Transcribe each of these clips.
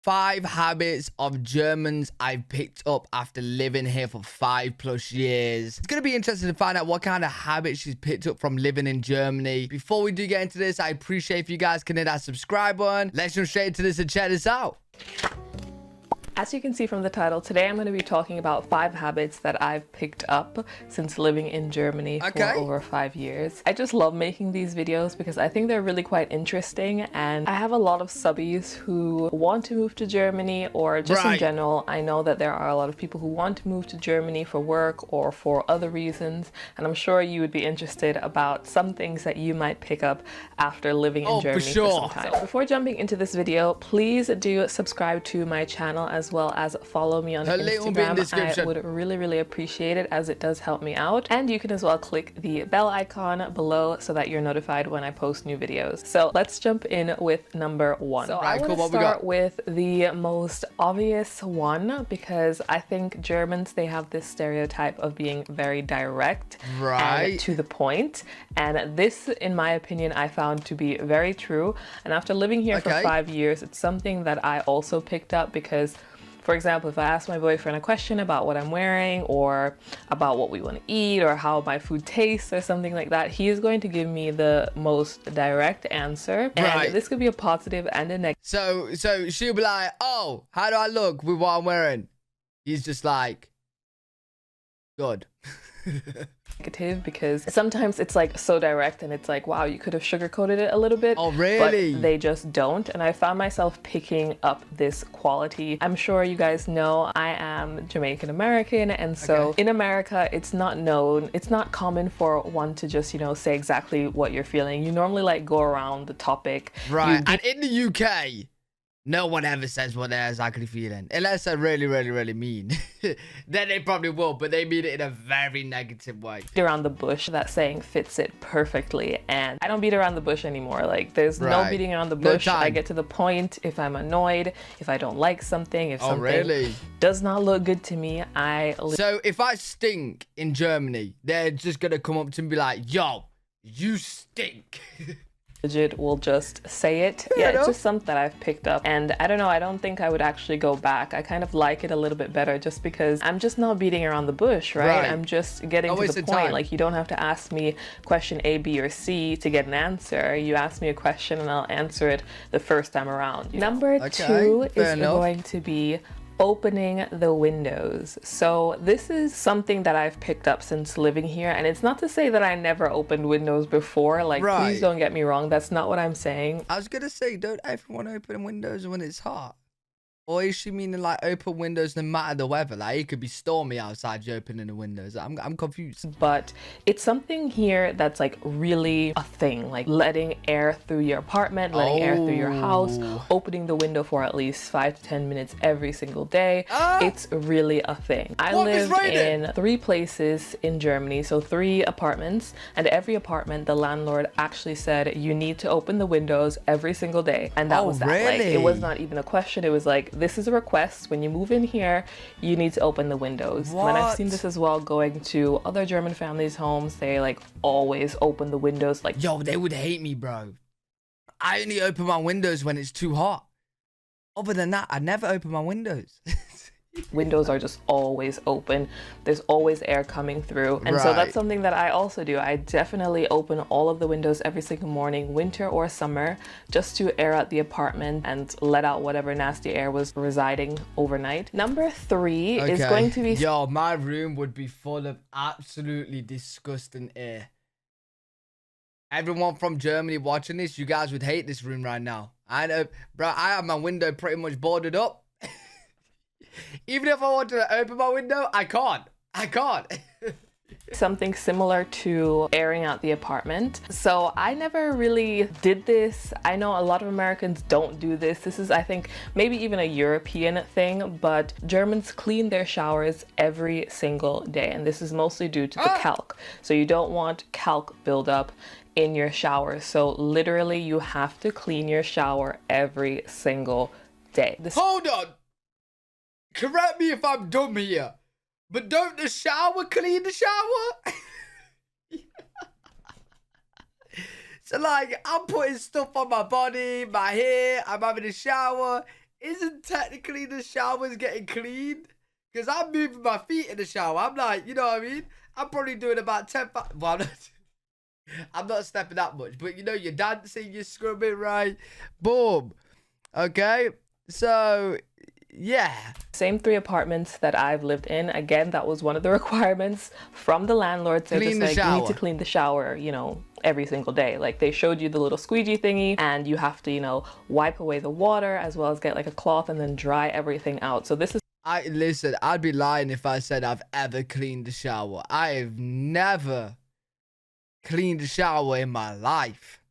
5 habits of Germans I've picked up after living here for 5+ years. It's going to be interesting to find out what kind of habits she's picked up from living in Germany. Before we do get into this, I appreciate if you guys can hit that subscribe button. Let's jump straight into this and check this out. As you can see from the title, today I'm going to be talking about 5 habits that I've picked up since living in Germany for over 5 years. I just love making these videos because I think they're really quite interesting, and I have a lot of subbies who want to move to Germany, or just in general, I know that there are a lot of people who want to move to Germany for work or for other reasons, and I'm sure you would be interested about some things that you might pick up after living in Germany for some time. So before jumping into this video, please do subscribe to my channel as well as follow me on Instagram. I would really appreciate it, as it does help me out. And you can as well click the bell icon below so that you're notified when I post new videos. So let's jump in with number 1. So I want to start with the most obvious one, because I think Germans, they have this stereotype of being very direct and to the point. And this, in my opinion, I found to be very true. And after living here for 5 years, it's something that I also picked up, because for example, if I ask my boyfriend a question about what I'm wearing or about what we want to eat or how my food tastes or something like that, he is going to give me the most direct answer. And this could be a positive and a negative. So she'll be like, oh, how do I look with what I'm wearing? He's just like, good. Because sometimes it's like so direct and it's like, wow, you could have sugarcoated it a little bit. Oh, really? But they just don't. And I found myself picking up this quality. I'm sure you guys know I am Jamaican American, and so in America, it's not known, it's not common for one to just, you know, say exactly what you're feeling. You normally like go around the topic. Right. And in the UK, no one ever says what they're exactly feeling. Unless they're really mean. Then they probably will, but they mean it in a very negative way. Around the bush, that saying fits it perfectly. And I don't beat around the bush anymore. Like, there's no beating around the bush. I get to the point. If I'm annoyed, if I don't like something, if something does not look good to me, So if I stink in Germany, they're just gonna come up to me and be like, yo, you stink. Legit will just say it. It's just something that I've picked up, and I don't know, I don't think I would actually go back. I kind of like it a little bit better, just because I'm just not beating around the bush, right? I'm just getting to the point. Like, you don't have to ask me question A, B, or C to get an answer. You ask me a question and I'll answer it the first time around. Number 2 is going to be opening the windows. So this is something that I've picked up since living here, and it's not to say that I never opened windows before. Like, please don't get me wrong, that's not what I'm saying. I was gonna say, don't everyone open windows when it's hot? Or is she meaning like open windows no matter the weather? Like, it could be stormy outside, you opening the windows. I'm confused. But it's something here that's like really a thing, like letting air through your apartment, letting air through your house, opening the window for at least 5 to 10 minutes every single day. It's really a thing. I live in 3 places in Germany, so 3 apartments, and every apartment the landlord actually said you need to open the windows every single day. And that was that. Like, it was not even a question. It was like, this is a request. When you move in here, you need to open the windows. And I've seen this as well going to other German families' homes. They like always open the windows. Like, yo, they would hate me, bro. I only open my windows when it's too hot. Other than that, I never open my windows. Windows are just always open. There's always air coming through. And so that's something that I also do. I definitely open all of the windows every single morning, winter or summer, just to air out the apartment and let out whatever nasty air was residing overnight. Number 3 is going to be... Yo, my room would be full of absolutely disgusting air. Everyone from Germany watching this, you guys would hate this room right now. I know, bro, I have my window pretty much boarded up. Even if I wanted to open my window, I can't. Something similar to airing out the apartment. So I never really did this. I know a lot of Americans don't do this. This is, I think, maybe even a European thing, but Germans clean their showers every single day. And this is mostly due to the calc. So you don't want calc buildup in your shower. So literally you have to clean your shower every single day. Hold on. Correct me if I'm dumb here, but don't the shower clean the shower? So like, I'm putting stuff on my body, my hair, I'm having a shower. isn't technically the showers getting cleaned? Because I'm moving my feet in the shower. I'm like, you know what I mean? I'm probably doing about 10. Well, I'm not stepping that much, but you know, you're dancing, you're scrubbing, right? Boom. Okay. So, yeah. Same 3 apartments that I've lived in. Again, that was one of the requirements from the landlord. So just like, you need to clean the shower, you know, every single day. Like, they showed you the little squeegee thingy, and you have to, you know, wipe away the water as well as get like a cloth and then dry everything out. So this is... Listen, I'd be lying if I said I've ever cleaned the shower. I have never cleaned the shower in my life.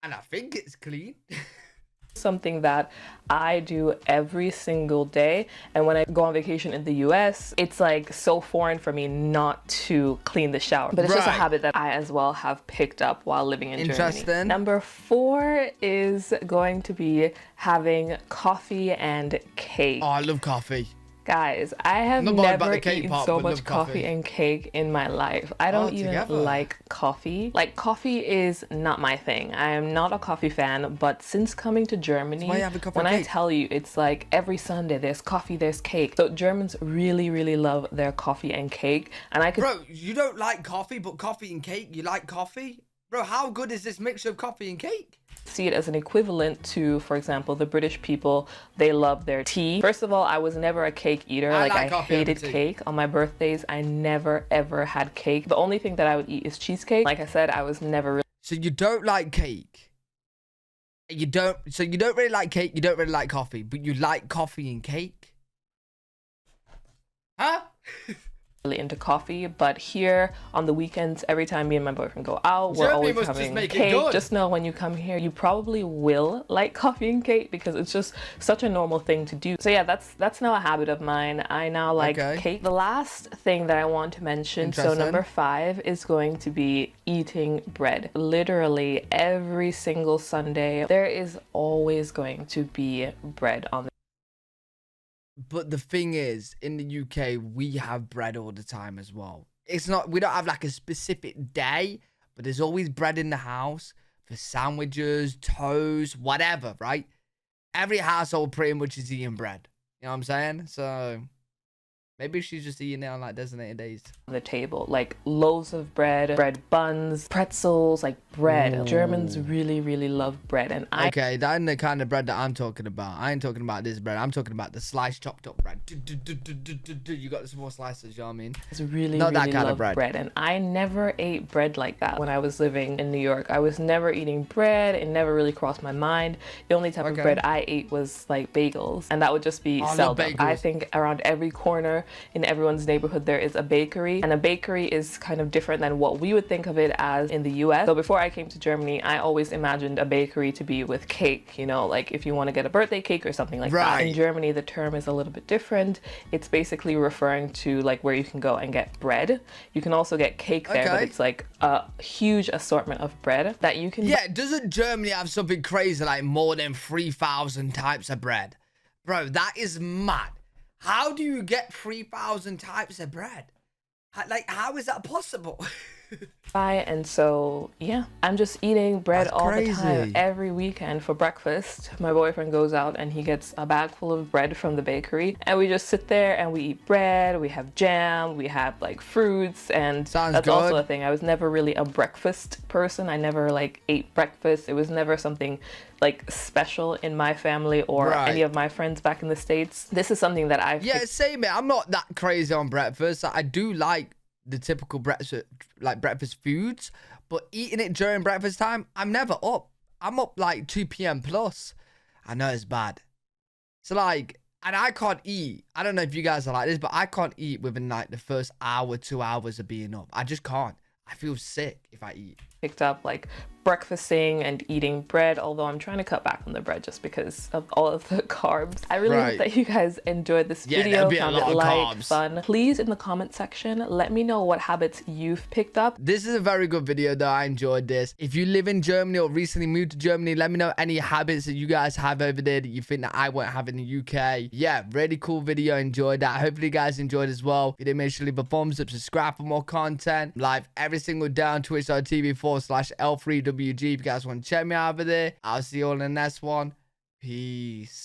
And I think it's clean. Something that I do every single day, and when I go on vacation in the US, it's like so foreign for me not to clean the shower, but it's just a habit that I as well have picked up while living in Germany. Number 4 is going to be having coffee and cake. Oh, I love coffee. Guys, I have never eaten so much coffee and cake in my life. I don't even like coffee. Like, coffee is not my thing. I am not a coffee fan, but since coming to Germany, when I tell you, it's like every Sunday there's coffee, there's cake. So Germans really, really love their coffee and cake. And I could... Bro, you don't like coffee, but coffee and cake, you like coffee? Bro, how good is this mixture of coffee and cake? See it as an equivalent to, for example, the British people. They love their tea. First of all, I was never a cake eater. I hated cake. On my birthdays, I never ever had cake. The only thing that I would eat is cheesecake. Like I said, I was never really... So you don't like cake? You don't really like cake, you don't really like coffee, but you like coffee and cake? Huh? Really into coffee, but here on the weekends, every time me and my boyfriend go out, we're always having cake. Just know when you come here, you probably will like coffee and cake because it's just such a normal thing to do. So yeah, that's now a habit of mine. I now like cake. The last thing that I want to mention, so number 5, is going to be eating bread. Literally every single Sunday, there is always going to be bread on the... But the thing is, in the UK, we have bread all the time as well. It's not, we don't have like a specific day, but there's always bread in the house for sandwiches, toast, whatever, right? Every household pretty much is eating bread. You know what I'm saying? So maybe she's just eating it on like designated days. On the table, like loaves of bread, bread buns, pretzels, like bread. Ooh. Germans really, really love bread. And okay, that ain't the kind of bread that I'm talking about. I ain't talking about this bread. I'm talking about the sliced chopped up bread. You got the small slices, you know what I mean? It's really, not really that kind of bread. And I never ate bread like that when I was living in New York. I was never eating bread. It never really crossed my mind. The only type of bread I ate was like bagels, and that would just be seldom. I think around every corner in everyone's neighborhood there is a bakery, and a bakery is kind of different than what we would think of it as in the US. So before I came to Germany, I always imagined a bakery to be with cake, you know, like if you want to get a birthday cake or something like that. In Germany, the term is a little bit different. It's basically referring to like where you can go and get bread. You can also get cake there, but it's like a huge assortment of bread that you can... Yeah, doesn't Germany have something crazy like more than 3,000 types of bread? Bro, that is mad. How do you get 3,000 types of bread? Like, how is that possible? And so, yeah, I'm just eating bread all the time. Every weekend for breakfast, my boyfriend goes out and he gets a bag full of bread from the bakery. And we just sit there and we eat bread, we have jam, we have like fruits. And that's also a thing. I was never really a breakfast person. I never like ate breakfast. It was never something like special in my family or any of my friends back in the States. This is something that I've... Yeah, same, man. I'm not that crazy on breakfast. I do like the typical breakfast foods, but eating it during breakfast time, I'm never up. I'm up like 2 p.m. plus. I know it's bad. So like, and I can't eat. I don't know if you guys are like this, but I can't eat within like the first hour, 2 hours of being up. I just can't. I feel sick if I eat. Picked up like breakfasting and eating bread, although I'm trying to cut back on the bread just because of all of the carbs. I really hope that you guys enjoyed this video, found it light, fun. Please, in the comment section, let me know what habits you've picked up. This is a very good video though. I enjoyed this. If you live in Germany or recently moved to Germany, let me know any habits that you guys have over there that you think that I won't have in the UK. Yeah, really cool video. Enjoyed that. Hopefully you guys enjoyed as well. If you did, make sure to leave a thumbs up, subscribe for more content. Live every single day on twitch.tv/. youtube.com/L3WG if you guys want to check me out over there. I'll see you all in the next one. Peace.